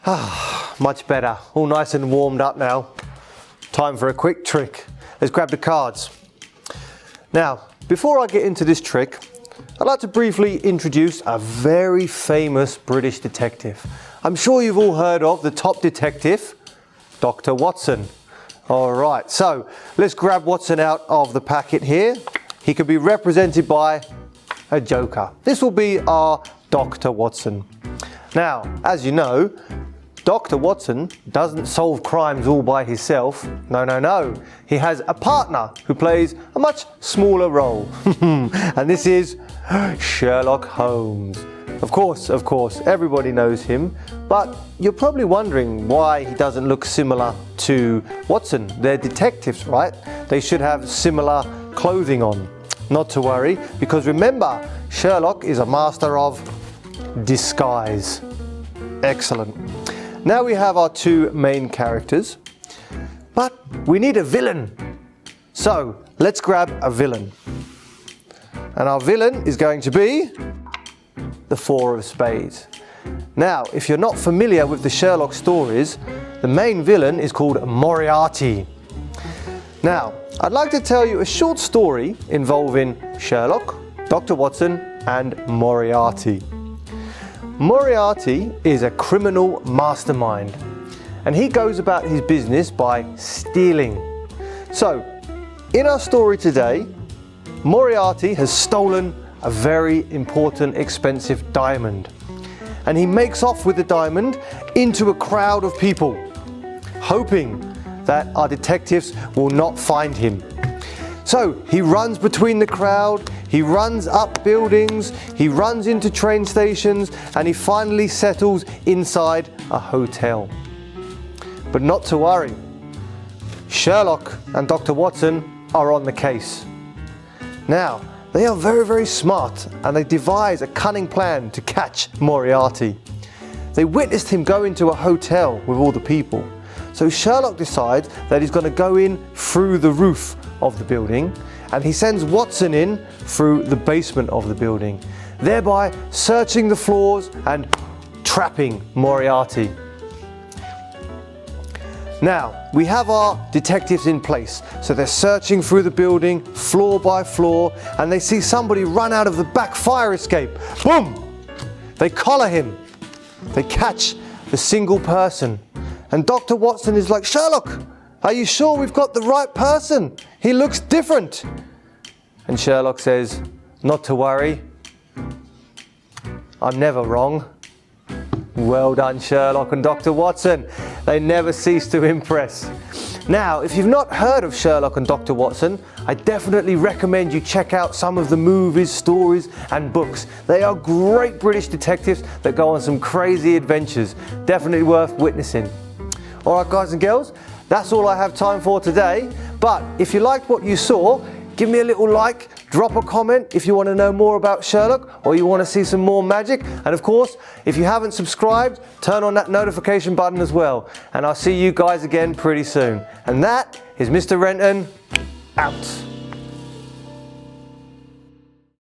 Much better. All nice and warmed up now. Time for a quick trick. Let's grab the cards. Now, before I get into this trick, I'd like to briefly introduce a very famous British detective. I'm sure you've all heard of the top detective, Dr. Watson. Alright, so let's grab Watson out of the packet here. He can be represented by a joker. This will be our Dr. Watson. Now, as you know, Dr. Watson doesn't solve crimes all by himself. No. He has a partner who plays a much smaller role. And this is Sherlock Holmes. Of course, everybody knows him, but you're probably wondering why he doesn't look similar to Watson. They're detectives, right? They should have similar clothing on. Not to worry, because remember, Sherlock is a master of disguise. Excellent. Now we have our two main characters, but we need a villain. So let's grab a villain. And our villain is going to be the Four of Spades. Now, if you're not familiar with the Sherlock stories, the main villain is called Moriarty. Now, I'd like to tell you a short story involving Sherlock, Dr. Watson, and Moriarty. Moriarty is a criminal mastermind, and he goes about his business by stealing. So, in our story today, Moriarty has stolen a very important, expensive diamond, and he makes off with the diamond into a crowd of people, hoping that our detectives will not find him. So he runs between the crowd, he runs up buildings, he runs into train stations, and he finally settles inside a hotel. But not to worry, Sherlock and Dr. Watson are on the case. Now, they are very smart, and they devise a cunning plan to catch Moriarty. They witnessed him go into a hotel with all the people. So Sherlock decides that he's going to go in through the roof of the building, and he sends Watson in through the basement of the building, thereby searching the floors and trapping Moriarty. Now, we have our detectives in place, so they're searching through the building, floor by floor, and they see somebody run out of the back fire escape. Boom! They collar him. They catch the single person. And Dr. Watson is like, Sherlock, are you sure we've got the right person? He looks different. And Sherlock says, not to worry, I'm never wrong. Well done, Sherlock and Dr. Watson. They never cease to impress. Now, if you've not heard of Sherlock and Dr. Watson, I definitely recommend you check out some of the movies, stories and books. They are great British detectives that go on some crazy adventures. Definitely worth witnessing. Alright guys and girls, that's all I have time for today. But if you liked what you saw, give me a little like, drop a comment if you want to know more about Sherlock or you want to see some more magic. And of course, if you haven't subscribed, turn on that notification button as well. And I'll see you guys again pretty soon. And that is Mr. Renton out.